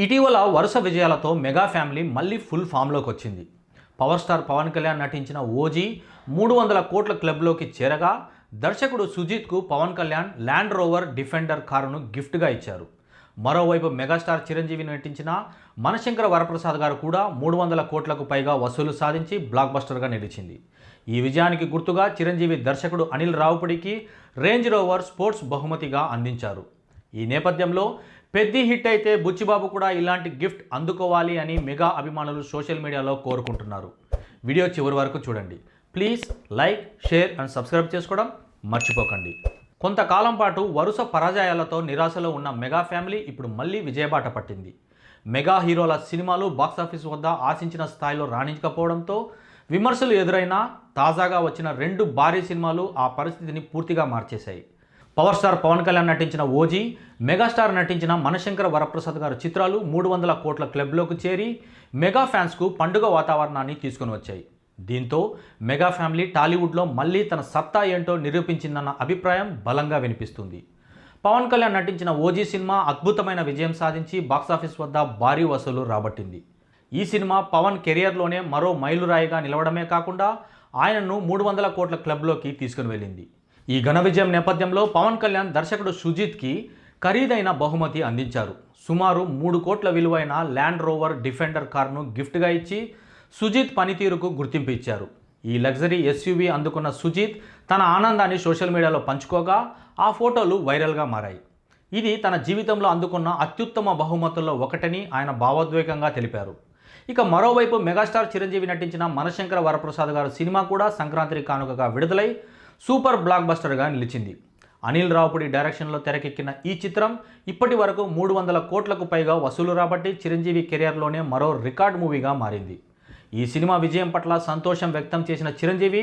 ఇటీవల వరుస విజయాలతో మెగా ఫ్యామిలీ మళ్ళీ ఫుల్ ఫామ్లోకి వచ్చింది. పవర్ స్టార్ పవన్ కళ్యాణ్ నటించిన ఓజీ 300 కోట్ల క్లబ్లోకి చేరగా దర్శకుడు సుజిత్కు Pawan Kalyan Land Rover Defender కారును గిఫ్ట్గా ఇచ్చారు. మరోవైపు మెగాస్టార్ చిరంజీవి నటించిన మనశంకర వరప్రసాద్ గారు కూడా 300 కోట్లకు పైగా వసూలు సాధించి బ్లాక్ బస్టర్గా నిలిచింది. ఈ విజయానికి గుర్తుగా చిరంజీవి దర్శకుడు అనిల్ రావుపుడికి రేంజ్ రోవర్ స్పోర్ట్స్ బహుమతిగా అందించారు. ఈ నేపథ్యంలో పెద్ది హిట్ అయితే బుచ్చిబాబు కూడా ఇలాంటి గిఫ్ట్ అందుకోవాలి అని మెగా అభిమానులు సోషల్ మీడియాలో కోరుకుంటున్నారు. వీడియో చివరి వరకు చూడండి. Please like, share and subscribe చేసుకోవడం మర్చిపోకండి. కొంతకాలం పాటు వరుస పరాజయాలతో నిరాశలో ఉన్న మెగా ఫ్యామిలీ ఇప్పుడు మళ్ళీ విజయబాట పట్టింది. మెగా హీరోల సినిమాలు బాక్సాఫీస్ వద్ద ఆశించిన స్థాయిలో రాణించకపోవడంతో విమర్శలు ఎదురైనా తాజాగా వచ్చిన 2 భారీ సినిమాలు ఆ పరిస్థితిని పూర్తిగా మార్చేశాయి. పవర్ స్టార్ పవన్ కళ్యాణ్ నటించిన ఓజీ, మెగాస్టార్ నటించిన మనశంకర వరప్రసాద్ గారి చిత్రాలు 300 కోట్ల క్లబ్లోకి చేరి మెగా ఫ్యాన్స్కు పండుగ వాతావరణాన్ని తీసుకుని వచ్చాయి. దీంతో మెగా ఫ్యామిలీ టాలీవుడ్లో మళ్ళీ తన సత్తా ఏంటో నిరూపించిందన్న అభిప్రాయం బలంగా వినిపిస్తుంది. పవన్ కళ్యాణ్ నటించిన ఓజీ సినిమా అద్భుతమైన విజయం సాధించి బాక్సాఫీస్ వద్ద భారీ వసూలు రాబట్టింది. ఈ సినిమా పవన్ కెరియర్లోనే మరో మైలురాయిగా నిలవడమే కాకుండా ఆయనను 300 కోట్ల క్లబ్లోకి తీసుకుని వెళ్ళింది. ఈ ఘన విజయం నేపథ్యంలో పవన్ కళ్యాణ్ దర్శకుడు సుజిత్కి ఖరీదైన బహుమతి అందించారు. సుమారు 3 కోట్ల విలువైన ల్యాండ్ రోవర్ డిఫెండర్ కారును గిఫ్ట్గా ఇచ్చి సుజిత్ పనితీరుకు గుర్తింపు ఇచ్చారు. ఈ లగ్జరీ ఎస్యూవీ అందుకున్న సుజిత్ తన ఆనందాన్ని సోషల్ మీడియాలో పంచుకోగా ఆ ఫోటోలు వైరల్గా మారాయి. ఇది తన జీవితంలో అందుకున్న అత్యుత్తమ బహుమతుల్లో ఒకటని ఆయన భావోద్వేగంగా తెలిపారు. ఇక మరోవైపు మెగాస్టార్ చిరంజీవి నటించిన మనశంకర వరప్రసాద్ గారు సినిమా కూడా సంక్రాంతి కానుకగా విడుదలై సూపర్ బ్లాక్ బస్టర్గా నిలిచింది. అనిల్ రావుపుడి డైరెక్షన్లో తెరకెక్కిన ఈ చిత్రం ఇప్పటి వరకు 300 కోట్లకు పైగా వసూలు రాబట్టి చిరంజీవి కెరియర్లోనే మరో రికార్డ్ మూవీగా మారింది. ఈ సినిమా విజయం పట్ల సంతోషం వ్యక్తం చేసిన చిరంజీవి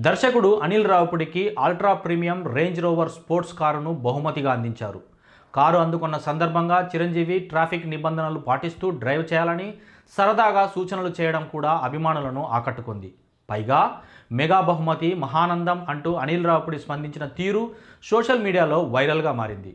దర్శకుడు అనిల్ రావుపుడికి ultra premium Range Rover sports కారును బహుమతిగా అందించారు. కారు అందుకున్న సందర్భంగా చిరంజీవి ట్రాఫిక్ నిబంధనలు పాటిస్తూ డ్రైవ్ చేయాలని సరదాగా సూచనలు చేయడం కూడా అభిమానులను ఆకట్టుకుంది. పైగా మెగా బహుమతి మహానందం అంటూ అనిల్ రావుపుడి స్పందించిన తీరు సోషల్ మీడియాలో వైరల్గా మారింది.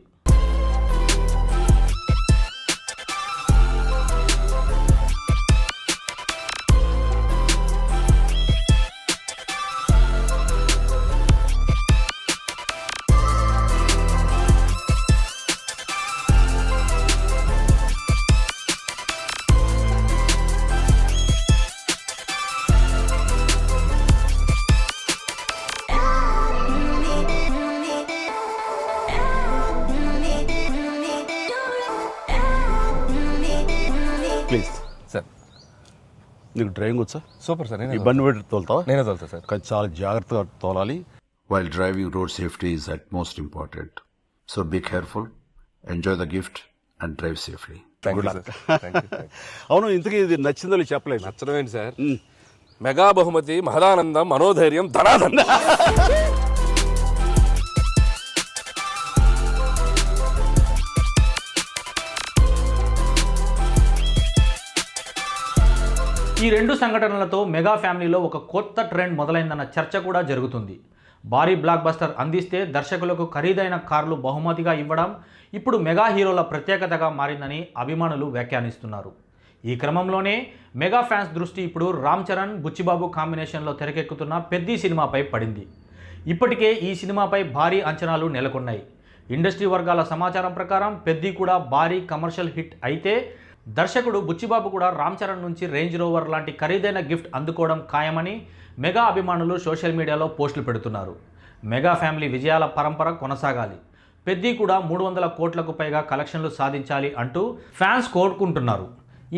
ప్లీజ్ సార్, నీకు డ్రైవింగ్ వచ్చా? Super sir. ఇబ్బంది పెట్టి తోలుతావా? నేనే తోలుతా సార్. కానీ చాలా జాగ్రత్తగా తోలాలి. While driving, road safety is at most important. So be careful, enjoy the gift and drive safely. Thank you sir. Thank you. అవును, ఇంతకీ ఇది నచ్చిందో లేదో చెప్పలేదు. నచ్చడం ఏంటి సార్? మెగా బహుమతి మహదానందం మనోధైర్యం ధనానందం. ఈ 2 సంఘటనలతో మెగా ఫ్యామిలీలో ఒక కొత్త ట్రెండ్ మొదలైందన్న చర్చ కూడా జరుగుతుంది. భారీ బ్లాక్ బస్టర్ అందిస్తే దర్శకులకు ఖరీదైన కార్లు బహుమతిగా ఇవ్వడం ఇప్పుడు మెగా హీరోల ప్రత్యేకతగా మారిందని అభిమానులు వ్యాఖ్యానిస్తున్నారు. ఈ క్రమంలోనే మెగా ఫ్యాన్స్ దృష్టి ఇప్పుడు రామ్ చరణ్, బుచ్చిబాబు కాంబినేషన్లో తెరకెక్కుతున్న పెద్ది సినిమాపై పడింది. ఇప్పటికే ఈ సినిమాపై భారీ అంచనాలు నెలకొన్నాయి. ఇండస్ట్రీ వర్గాల సమాచారం ప్రకారం పెద్ది కూడా భారీ కమర్షియల్ హిట్ అయితే దర్శకుడు బుచ్చిబాబు కూడా రామ్ చరణ్ నుంచి రేంజ్ రోవర్ లాంటి ఖరీదైన గిఫ్ట్ అందుకోవడం ఖాయమని మెగా అభిమానులు సోషల్ మీడియాలో పోస్టులు పెడుతున్నారు. మెగా ఫ్యామిలీ విజయాల పరంపర కొనసాగాలి, పెద్ది కూడా 300 కోట్లకు పైగా కలెక్షన్లు సాధించాలి అంటూ ఫ్యాన్స్ కోరుకుంటున్నారు.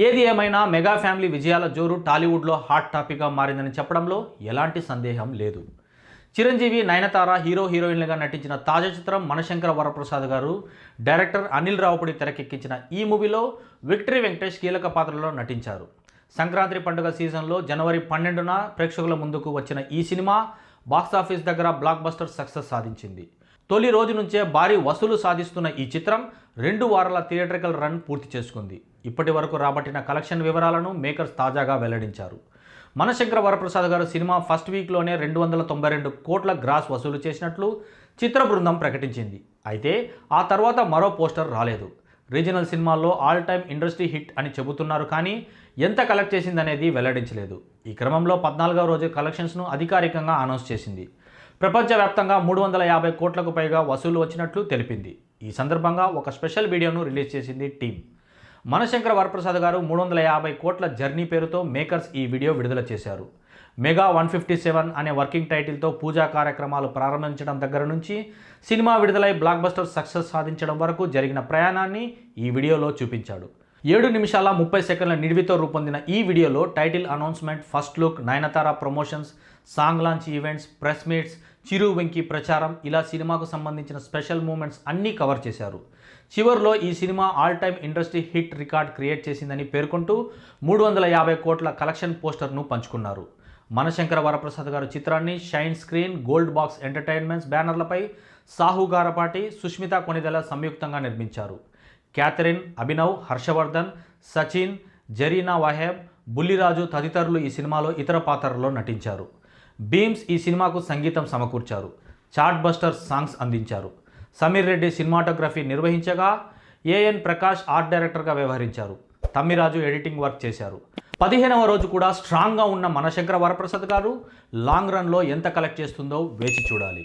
ఏది ఏమైనా మెగా ఫ్యామిలీ విజయాల జోరు టాలీవుడ్లో హాట్ టాపిక్గా మారిందని చెప్పడంలో ఎలాంటి సందేహం లేదు. చిరంజీవి, నయనతార హీరో హీరోయిన్లుగా నటించిన తాజా చిత్రం మనశంకర వరప్రసాద్ గారు డైరెక్టర్ అనిల్ రావుపుడి తెరకెక్కించిన ఈ మూవీలో విక్టరీ వెంకటేష్ కీలక పాత్రలో నటించారు. సంక్రాంతి పండుగ సీజన్లో జనవరి 12న ప్రేక్షకుల ముందుకు వచ్చిన ఈ సినిమా బాక్సాఫీస్ దగ్గర బ్లాక్ బస్టర్ సక్సెస్ సాధించింది. తొలి రోజు నుంచే భారీ వసూలు సాధిస్తున్న ఈ చిత్రం 2 వారాల థియేట్రికల్ రన్ పూర్తి చేసుకుంది. ఇప్పటి వరకు రాబట్టిన కలెక్షన్ వివరాలను మేకర్స్ తాజాగా వెల్లడించారు. మనశంకర వరప్రసాద్ గారు సినిమా ఫస్ట్ వీక్లోనే 292 కోట్ల గ్రాస్ వసూలు చేసినట్లు చిత్ర బృందం ప్రకటించింది. అయితే ఆ తర్వాత మరో పోస్టర్ రాలేదు. రీజనల్ సినిమాల్లో ఆల్ టైమ్ ఇండస్ట్రీ హిట్ అని చెబుతున్నారు, కానీ ఎంత కలెక్ట్ చేసిందనేది వెల్లడించలేదు. ఈ క్రమంలో 14వ రోజు కలెక్షన్స్ను అధికారికంగా అనౌన్స్ చేసింది. ప్రపంచవ్యాప్తంగా 350 కోట్లకు పైగా వసూలు వచ్చినట్లు తెలిపింది. ఈ సందర్భంగా ఒక స్పెషల్ వీడియోను రిలీజ్ చేసింది టీం. మనశంకర వరప్రసాద్ గారు 350 కోట్ల జర్నీ పేరుతో మేకర్స్ ఈ వీడియో విడుదల చేశారు. మెగా 157 అనే వర్కింగ్ టైటిల్తో పూజా కార్యక్రమాలు ప్రారంభించడం దగ్గర నుంచి సినిమా విడుదలై బ్లాక్ బస్టర్ సక్సెస్ సాధించడం వరకు జరిగిన ప్రయాణాన్ని ఈ వీడియోలో చూపించాడు. 7 నిమిషాల 30 సెకండ్ల నిడివితో రూపొందిన ఈ వీడియోలో title announcement, first look, Nayanthara promotions, song launch events, press meets, Chiru Venky ప్రచారం, ఇలా సినిమాకు సంబంధించిన స్పెషల్ మూమెంట్స్ అన్నీ కవర్ చేశారు. చివరిలో ఈ cinema all time industry hit record create చేసిందని పేర్కొంటూ 350 కోట్ల కలెక్షన్ పోస్టర్ను పంచుకున్నారు. మనశంకర వరప్రసాద్ గారు చిత్రాన్ని Shine Screen, Gold Box Entertainments బ్యానర్లపై సాహు గారపాటి, సుష్మిత కొనిదెల సంయుక్తంగా నిర్మించారు. క్యాథరిన్, అభినవ్, హర్షవర్ధన్, సచిన్, జరీనా వాహెబ్, బుల్లిరాజు తదితరులు ఈ సినిమాలో ఇతర పాత్రల్లో నటించారు. బీమ్స్ ఈ సినిమాకు సంగీతం సమకూర్చారు. చార్ట్ బస్టర్ సాంగ్స్ అందించారు. సమీర్ రెడ్డి సినిమాటోగ్రఫీ నిర్వహించగా ఏఎన్ ప్రకాష్ ఆర్ట్ డైరెక్టర్గా వ్యవహరించారు. తమ్మిరాజు ఎడిటింగ్ వర్క్ చేశారు. 15వ రోజు కూడా స్ట్రాంగ్గా ఉన్న మనశంకర వరప్రసాద్ గారు లాంగ్ రన్లో ఎంత కలెక్ట్ చేస్తుందో వేచి చూడాలి.